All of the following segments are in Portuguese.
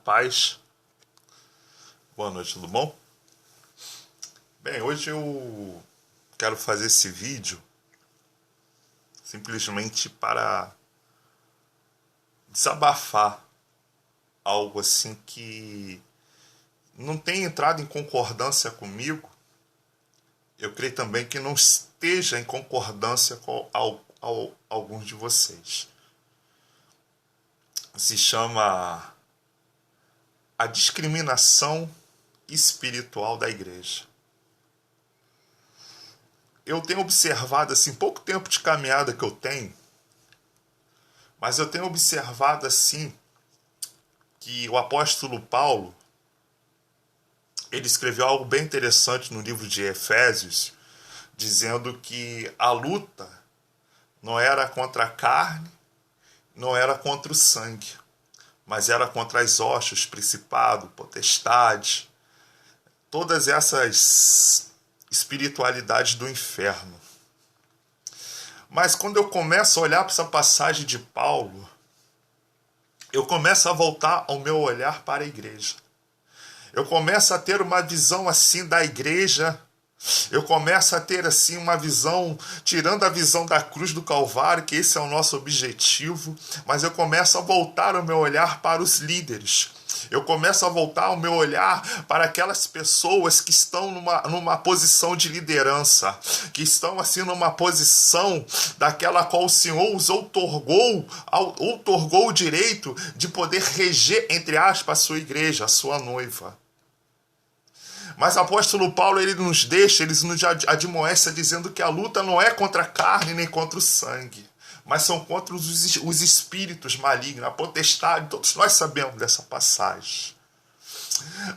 paz. Boa noite, tudo bom? Bem, hoje eu quero fazer esse vídeo simplesmente para desabafar algo assim que não tem entrado em concordância comigo. Eu creio também que não esteja em concordância com alguns de vocês. Se chama a discriminação espiritual da igreja. Eu tenho observado, assim, pouco tempo de caminhada que eu tenho, mas eu tenho observado, assim, que o apóstolo Paulo, ele escreveu algo bem interessante no livro de Efésios, dizendo que a luta não era contra a carne, não era contra o sangue, mas era contra as hostes, principado, potestade, todas essas espiritualidades do inferno. Mas quando eu começo a olhar para essa passagem de Paulo, eu começo a voltar ao meu olhar para a igreja. Eu começo a ter uma visão assim da igreja. Eu começo a ter assim uma visão, tirando a visão da cruz do Calvário, que esse é o nosso objetivo, mas eu começo a voltar o meu olhar para os líderes. Eu começo a voltar o meu olhar para aquelas pessoas que estão numa posição de liderança, que estão assim numa posição daquela qual o Senhor os outorgou o direito de poder reger, entre aspas, a sua igreja, a sua noiva. Mas o apóstolo Paulo, ele nos admoesta dizendo que a luta não é contra a carne nem contra o sangue, mas são contra os espíritos malignos, a potestade. Todos nós sabemos dessa passagem.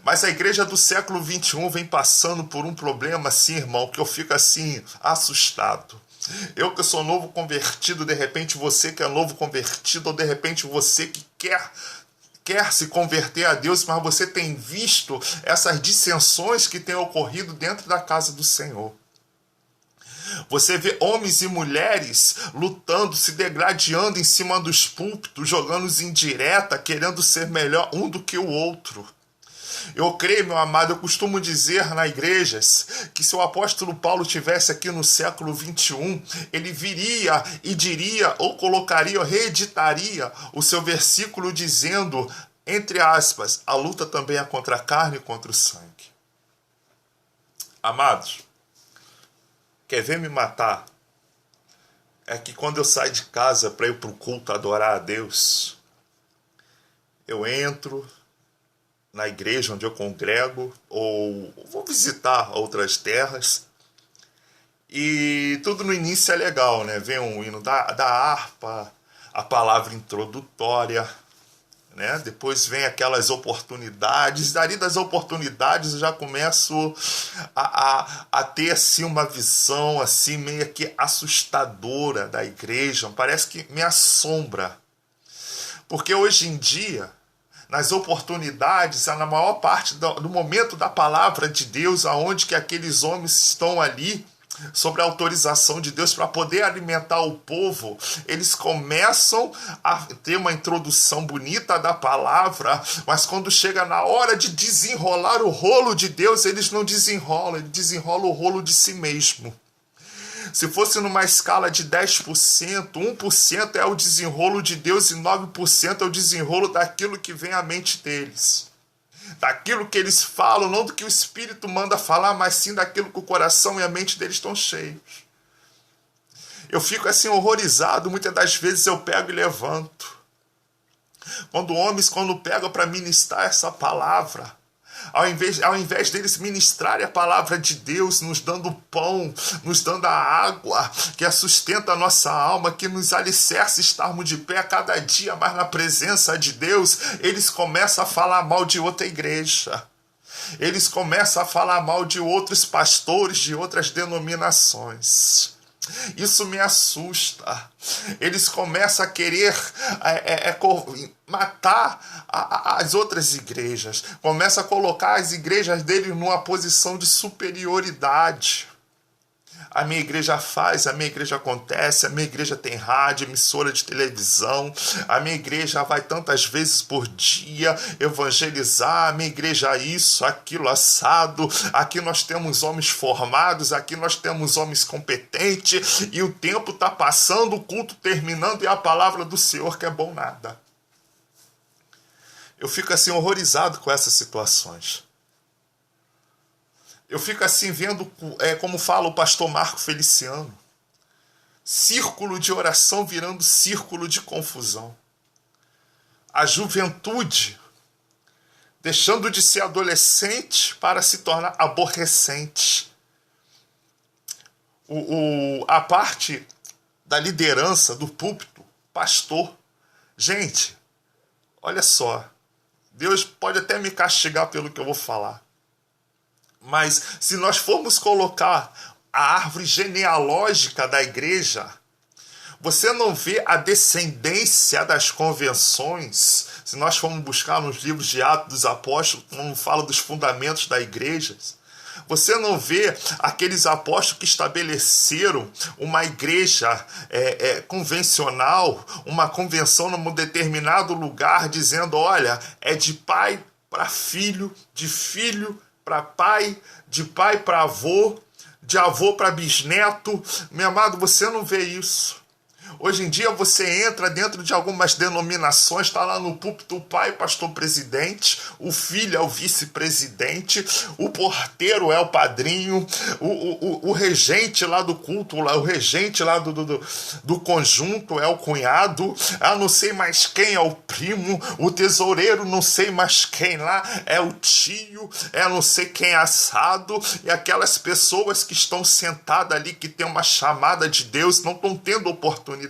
Mas a igreja do século XXI vem passando por um problema assim, irmão, que eu fico assim, assustado. Eu que sou novo convertido, de repente você que é novo convertido, ou de repente você que quer se converter a Deus, mas você tem visto essas dissensões que têm ocorrido dentro da casa do Senhor. Você vê homens e mulheres lutando, se degradando em cima dos púlpitos, jogando-os em direta, querendo ser melhor um do que o outro. Eu creio, meu amado, eu costumo dizer nas igrejas que se o apóstolo Paulo tivesse aqui no século XXI, ele viria e diria, ou colocaria, ou reeditaria o seu versículo dizendo, entre aspas, a luta também é contra a carne e contra o sangue. Amados, quer ver me matar? É que quando eu saio de casa para ir para o culto adorar a Deus, eu entro na igreja onde eu congrego, ou vou visitar outras terras, e tudo no início é legal, né? Vem um hino da harpa, a palavra introdutória, né? Depois vem aquelas oportunidades, dali das oportunidades eu já começo a ter assim uma visão assim meio que assustadora da igreja, parece que me assombra, porque hoje em dia, nas oportunidades, na maior parte do momento da palavra de Deus, aonde que aqueles homens estão ali, sobre a autorização de Deus para poder alimentar o povo, eles começam a ter uma introdução bonita da palavra, mas quando chega na hora de desenrolar o rolo de Deus, eles não desenrolam, eles desenrolam o rolo de si mesmo. Se fosse numa escala de 10%, 1% é o desenrolo de Deus e 9% é o desenrolo daquilo que vem à mente deles. Daquilo que eles falam, não do que o Espírito manda falar, mas sim daquilo que o coração e a mente deles estão cheios. Eu fico assim horrorizado, muitas das vezes eu pego e levanto. Quando pegam para ministrar essa palavra, ao invés deles ministrarem a palavra de Deus, nos dando pão, nos dando a água, que sustenta a nossa alma, que nos alicerce estarmos de pé a cada dia mais na presença de Deus, eles começam a falar mal de outra igreja. Eles começam a falar mal de outros pastores, de outras denominações. Isso me assusta. Eles começam a querer matar as outras igrejas. Começam a colocar as igrejas deles numa posição de superioridade. A minha igreja faz, a minha igreja acontece, a minha igreja tem rádio, emissora de televisão, a minha igreja vai tantas vezes por dia evangelizar, a minha igreja isso, aquilo, assado, aqui nós temos homens formados, aqui nós temos homens competentes, e o tempo está passando, o culto terminando, e a palavra do Senhor que é bom nada. Eu fico assim horrorizado com essas situações. Eu fico assim vendo, como fala o pastor Marco Feliciano, círculo de oração virando círculo de confusão. A juventude deixando de ser adolescente para se tornar aborrecente. A parte da liderança, do púlpito, pastor. Gente, olha só, Deus pode até me castigar pelo que eu vou falar. Mas se nós formos colocar a árvore genealógica da igreja, você não vê a descendência das convenções. Se nós formos buscar nos livros de Atos dos Apóstolos, quando fala dos fundamentos da igreja, você não vê aqueles apóstolos que estabeleceram uma igreja convencional, uma convenção num determinado lugar, dizendo, olha, é de pai para filho, de filho para pai, de pai para avô, de avô para bisneto. Meu amado, você não vê isso. Hoje em dia você entra dentro de algumas denominações, está lá no púlpito o pai, pastor presidente, o filho é o vice-presidente, o porteiro é o padrinho, o regente lá do culto, o regente lá do conjunto é o cunhado, não sei mais quem é o primo, o tesoureiro não sei mais quem lá é o tio, não sei quem é assado, e aquelas pessoas que estão sentadas ali, que tem uma chamada de Deus, não estão tendo oportunidade.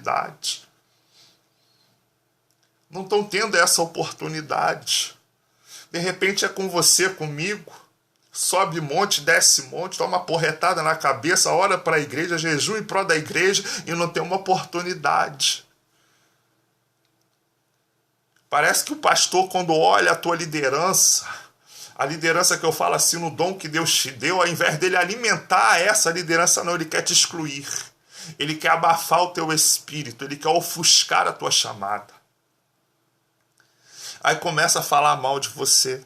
Não estão tendo essa oportunidade. De repente é com você, comigo. Sobe monte, desce monte, toma uma porretada na cabeça, ora para a igreja, jejum em prol da igreja e não tem uma oportunidade. Parece que o pastor, quando olha a tua liderança, a liderança que eu falo assim, no dom que Deus te deu, ao invés dele alimentar essa liderança, não, ele quer te excluir. Ele quer abafar o teu espírito, ele quer ofuscar a tua chamada. Aí começa a falar mal de você.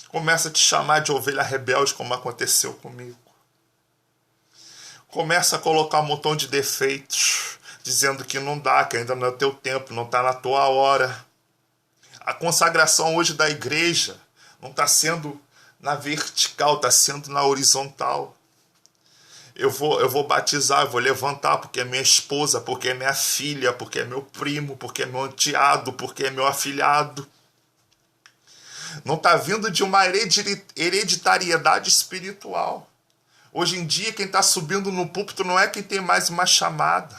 Começa a te chamar de ovelha rebelde, como aconteceu comigo. Começa a colocar um montão de defeitos, dizendo que não dá, que ainda não é o teu tempo, não está na tua hora. A consagração hoje da igreja não está sendo na vertical, está sendo na horizontal. Eu vou batizar, eu vou levantar porque é minha esposa, porque é minha filha, porque é meu primo, porque é meu enteado, porque é meu afilhado. Não está vindo de uma hereditariedade espiritual. Hoje em dia, quem está subindo no púlpito não é quem tem mais uma chamada.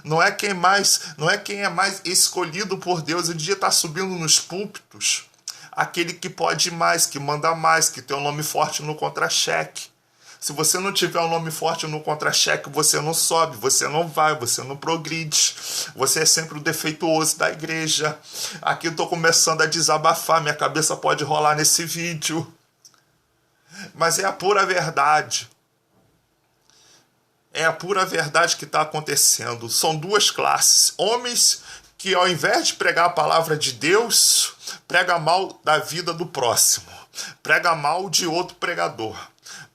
Não é quem é mais escolhido por Deus. Hoje em dia está subindo nos púlpitos aquele que pode mais, que manda mais, que tem um nome forte no contra-cheque. Se você não tiver um nome forte no contra-cheque, você não sobe, você não vai, você não progride. Você é sempre o defeituoso da igreja. Aqui eu estou começando a desabafar, minha cabeça pode rolar nesse vídeo. Mas é a pura verdade. É a pura verdade que está acontecendo. São duas classes. Homens que, ao invés de pregar a palavra de Deus, prega mal da vida do próximo. Prega mal de outro pregador.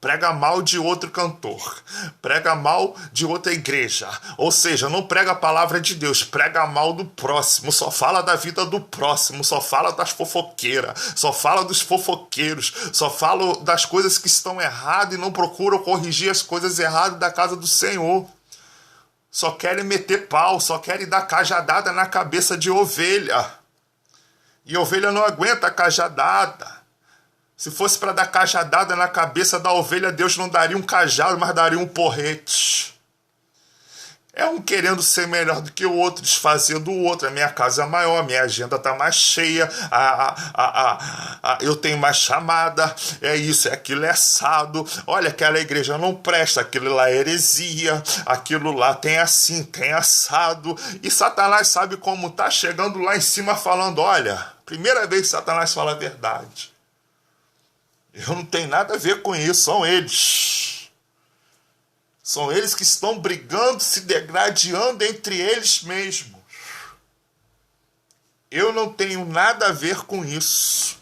Prega mal de outro cantor, prega mal de outra igreja, ou seja, não prega a palavra de Deus, prega mal do próximo, só fala da vida do próximo, só fala das fofoqueiras, só fala dos fofoqueiros, só fala das coisas que estão erradas e não procuram corrigir as coisas erradas da casa do Senhor. Só querem meter pau, só querem dar cajadada na cabeça de ovelha. E ovelha não aguenta a cajadada. Se fosse para dar cajadada na cabeça da ovelha, Deus não daria um cajado, mas daria um porrete. É um querendo ser melhor do que o outro, desfazendo o outro. A minha casa é maior, a minha agenda está mais cheia, eu tenho mais chamada, é isso, é aquilo, é assado. Olha, aquela igreja não presta, aquilo lá é heresia, aquilo lá tem assim, tem assado. E Satanás sabe como tá, chegando lá em cima falando, olha, primeira vez que Satanás fala a verdade. Eu não tenho nada a ver com isso, são eles. São eles que estão brigando, se degradando entre eles mesmos. Eu não tenho nada a ver com isso.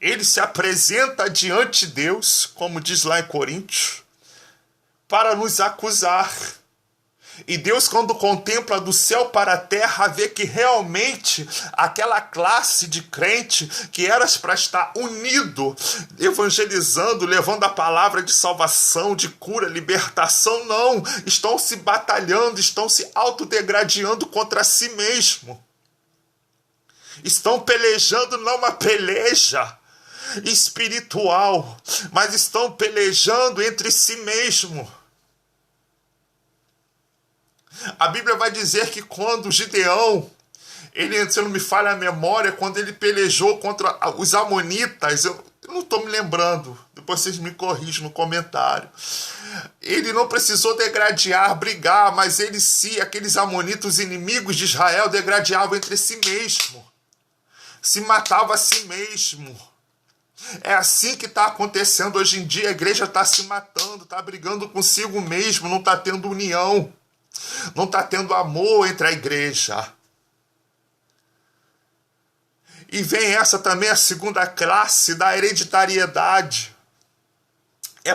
Ele se apresenta diante de Deus, como diz lá em Coríntios, para nos acusar. E Deus, quando contempla do céu para a terra, vê que realmente aquela classe de crente que era para estar unido, evangelizando, levando a palavra de salvação, de cura, libertação, não. Estão se batalhando, estão se autodegradando contra si mesmo. Estão pelejando não uma peleja espiritual, mas estão pelejando entre si mesmo. A Bíblia vai dizer que quando Gideão, ele, se não me falha a memória, quando ele pelejou contra os amonitas, eu não estou me lembrando, depois vocês me corrigem no comentário. Ele não precisou degradear, brigar, mas aqueles amonitas, os inimigos de Israel, degradeavam entre si mesmo. Se matava a si mesmo. É assim que está acontecendo hoje em dia. A igreja está se matando, está brigando consigo mesmo, não está tendo união. Não está tendo amor entre a igreja. E vem essa também, a segunda classe da hereditariedade.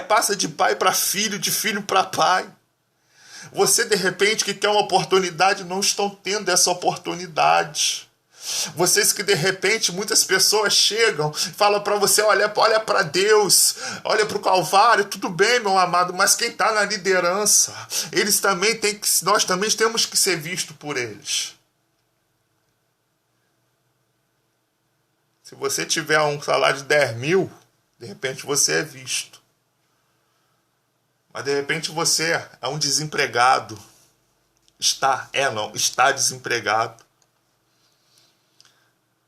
Passa de pai para filho, de filho para pai. Você, de repente, que quer uma oportunidade, não estão tendo essa oportunidade. Vocês que de repente muitas pessoas chegam, falam para você, olha para Deus, olha para o Calvário, tudo bem, meu amado, mas quem está na liderança, nós também temos que ser vistos por eles. Se você tiver um salário de 10 mil, de repente você é visto. Mas de repente você é um desempregado. Está desempregado.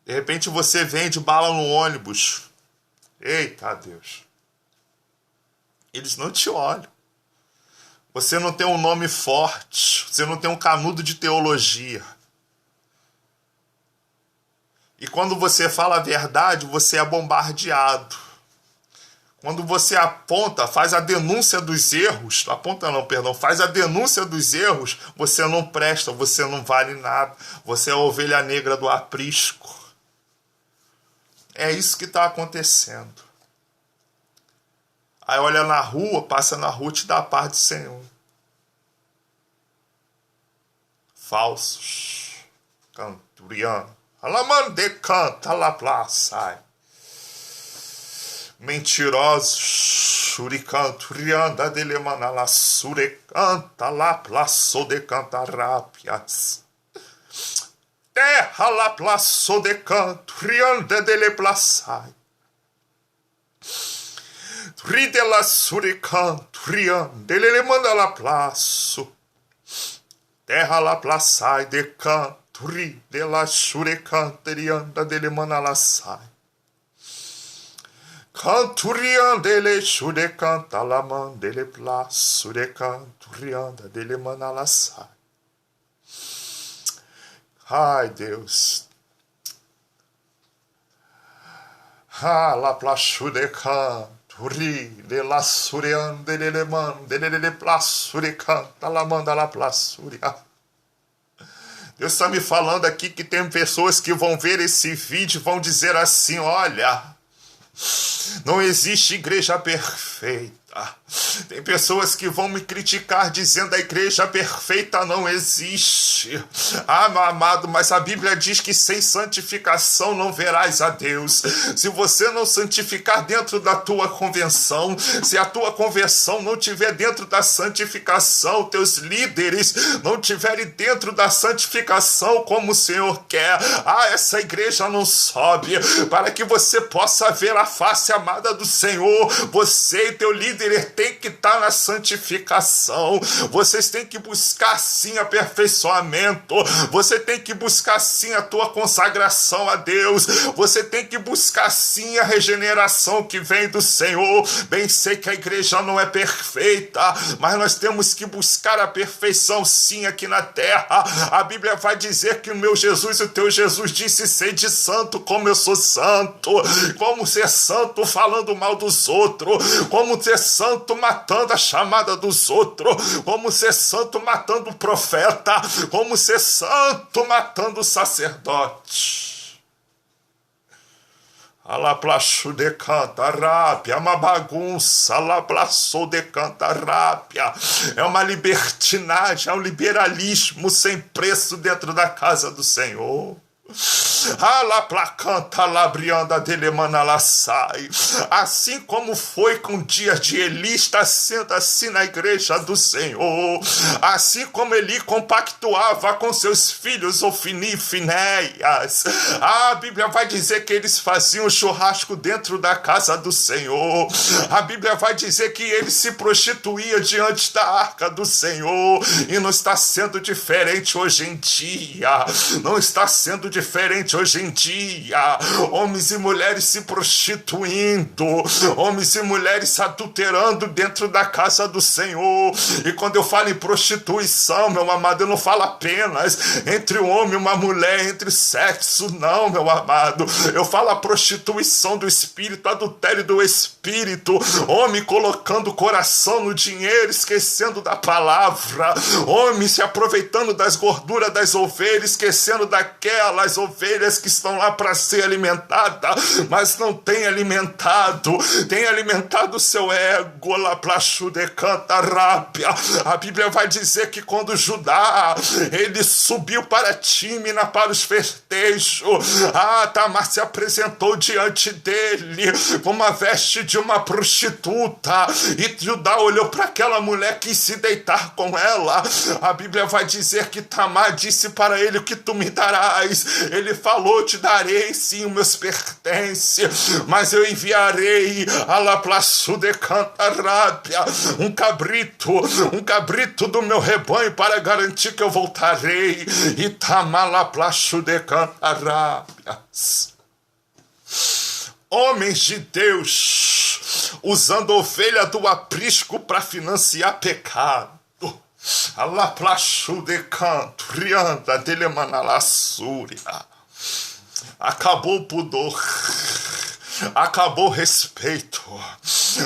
De repente você vende bala no ônibus. Eita Deus. Eles não te olham. Você não tem um nome forte. Você não tem um canudo de teologia. E quando você fala a verdade, você é bombardeado. Quando você faz a denúncia dos erros, faz a denúncia dos erros, você não presta, você não vale nada. Você é a ovelha negra do aprisco. É isso que está acontecendo. Aí olha na rua, passa na rua, te dá a paz do Senhor. Falsos. Canturiano. Alamande canta la plaça. Mentirosos. Suricanturianda de lemanala surecanta la plaço de cantarápias. Terra la plaço de canto, riande de le plaçai. Ride la suricanto, riande le manda la plaço. Terra la plaçai de canto, ride la suricante, riande de le manda la sai. Canto riande le suricanta la mande le plaço de canto, riande de le manda la sai. Ai, Deus. La plaçude canto, ri, de la suriande, de mande, de plaçure canta, la manda la plaçuria. Deus está me falando aqui que tem pessoas que vão ver esse vídeo e vão dizer assim, olha, não existe igreja perfeita. Tem pessoas que vão me criticar dizendo a igreja perfeita não existe. Meu amado, mas a Bíblia diz que sem santificação não verás a Deus. Se você não santificar dentro da tua convenção, se a tua conversão não estiver dentro da santificação, teus líderes não estiverem dentro da santificação como o Senhor quer, essa igreja não sobe. Para que você possa ver a face amada do Senhor, você e teu líder tem que estar na santificação. Vocês têm que buscar sim aperfeiçoamento. Você tem que buscar sim a tua consagração a Deus. Você tem que buscar sim a regeneração que vem do Senhor. Bem sei que a igreja não é perfeita, mas nós temos que buscar a perfeição sim aqui na terra. A Bíblia vai dizer que o meu Jesus e o teu Jesus disse, sede santo como eu sou santo. Como ser santo falando mal dos outros? Como ser santo matando a chamada dos outros. Vamos ser santo matando o profeta. Vamos ser santo matando o sacerdote. Alaplaço de cantarápia, é uma bagunça, alaplaçou de cantarápia, é uma libertinagem, é um liberalismo sem preço dentro da casa do Senhor. Assim como foi com o dia de Eli, está sendo assim na igreja do Senhor. Assim como Eli compactuava com seus filhos Ofni e Finéias, a Bíblia vai dizer que eles faziam churrasco dentro da casa do Senhor. A Bíblia vai dizer que ele se prostituía diante da arca do Senhor. E não está sendo diferente hoje em dia. Não está sendo diferente hoje em dia. Homens e mulheres se prostituindo, homens e mulheres se adulterando dentro da casa do Senhor. E quando eu falo em prostituição, meu amado, eu não falo apenas entre um homem e uma mulher, entre sexo, não, meu amado. Eu falo a prostituição do espírito, adultério do espírito, homem colocando o coração no dinheiro, esquecendo da palavra, homem se aproveitando das gorduras das ovelhas, esquecendo daquelas ovelhas que estão lá para ser alimentadas, mas não tem alimentado o seu ego. Lá plachu de cantarápia. A Bíblia vai dizer que quando Judá ele subiu para Tímina para os festejos, Tamar se apresentou diante dele com uma veste de uma prostituta, e Judá olhou para aquela mulher, quis se deitar com ela. A Bíblia vai dizer que Tamar disse para ele: o que tu me darás? Ele falou: te darei sim os meus pertences, mas eu enviarei a laplaçu de cantarápia, um cabrito do meu rebanho para garantir que eu voltarei. E Tamar laplaçu de cantarápia. Homens de Deus usando ovelha do aprisco para financiar pecado. Alaplaçu de canto, rianda dele manalassúria. Acabou o pudor, acabou o respeito.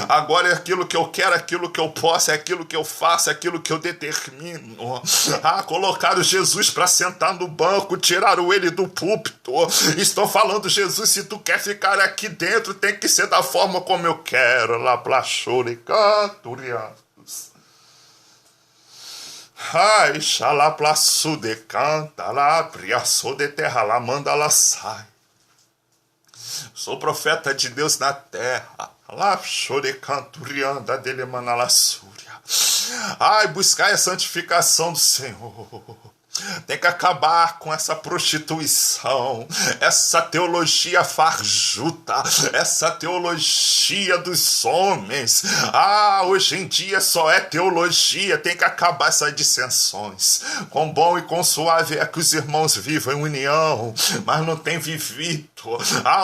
Agora é aquilo que eu quero, aquilo que eu posso, é aquilo que eu faço, é aquilo que eu determino. Colocaram Jesus para sentar no banco, tiraram ele do púlpito. Estão falando: Jesus, se tu quer ficar aqui dentro, tem que ser da forma como eu quero. Lá plachore canturianos. Ai, xalaplaçu de canta, lá priaçou de terra, lá manda, lá sai. Sou profeta de Deus na terra. Lá chore canturianda dele manalassúria. Ai, buscai a santificação do Senhor. Tem que acabar com essa prostituição, essa teologia farjuta, essa teologia dos homens. Hoje em dia só é teologia, tem que acabar essas dissensões. Quão bom e quão suave é que os irmãos vivam em união, mas não tem vivido.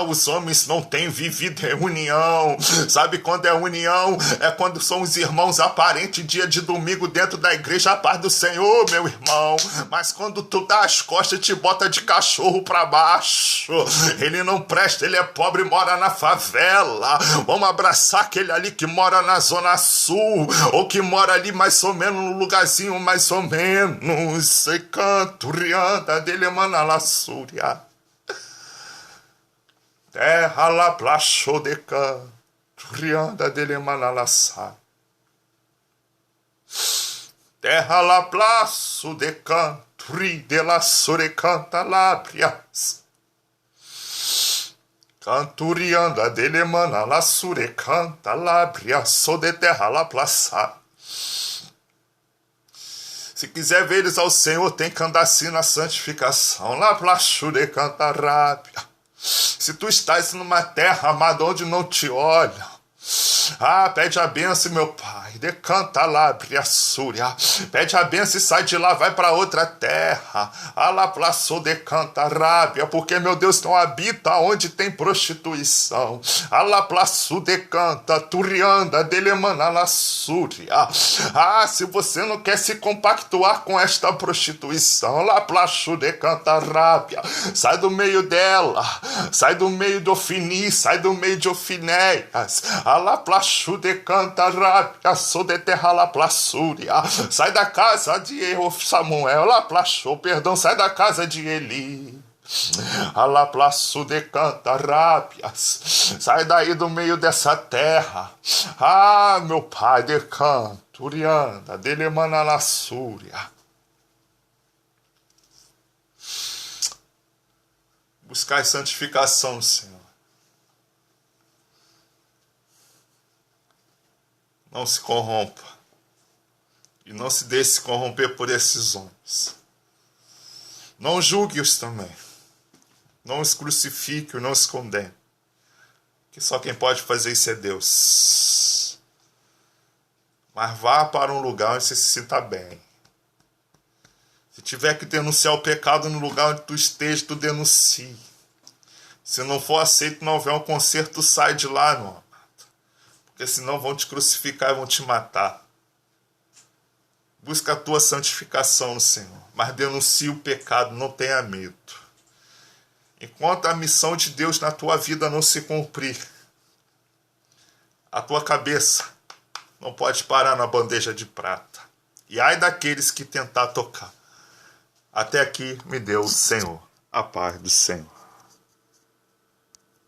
Os homens não têm vivido em união. Sabe quando é união? É quando são os irmãos aparentes dia de domingo dentro da igreja, a paz do Senhor, meu irmão. Mas quando tu dá as costas, te bota de cachorro pra baixo. Ele não presta, ele é pobre, mora na favela. Vamos abraçar aquele ali que mora na zona sul, ou que mora ali mais ou menos no lugarzinho mais ou menos. Sei canto, rianda dele manalassúria. Terra lá plachou de canto, rianda dele manalassá. Terra lá plaço de canto, ri de la surecanta lábrias. Canturianda dele manalassure canta lábria, sou de terra lá plaçá. Se quiser ver eles ao Senhor, tem que andar assim na santificação. Lá plachure canta rábia. Se tu estás numa terra, amado, onde não te olham, pede a bênção, meu Pai. Decanta lá, Briaçúria. Pede a bênção e sai de lá, vai para outra terra. Alaplaçou, decanta rábia, porque meu Deus não habita onde tem prostituição. Alaplaçou, decanta, turianda, delemana, laçúria. Se você não quer se compactuar com esta prostituição, alaplaçou, decanta rábia. Sai do meio dela, sai do meio de Ofni, sai do meio de Ofinéias. Alaplaçou, plachu de canta rápida, sou de terra la plaçúria. Sai da casa de Samuel, la plachou, perdão, sai da casa de Eli. Alá plaçu de canta rápias, sai daí do meio dessa terra. Ah, meu pai de canto, Urianda, dele emana la súria. Buscar santificação no Senhor. Não se corrompa. E não se deixe se corromper por esses homens. Não julgue-os também. Não os crucifique, não os condene. Que só quem pode fazer isso é Deus. Mas vá para um lugar onde você se sinta bem. Se tiver que denunciar o pecado no lugar onde tu esteja, tu denuncie. Se não for aceito, não houver um conserto, sai de lá, meu amado. Porque senão vão te crucificar e vão te matar. Busca a tua santificação no Senhor. Mas denuncie o pecado, não tenha medo. Enquanto a missão de Deus na tua vida não se cumprir, a tua cabeça não pode parar na bandeja de prata. E ai daqueles que tentar tocar. Até aqui me deu o Senhor, a paz do Senhor.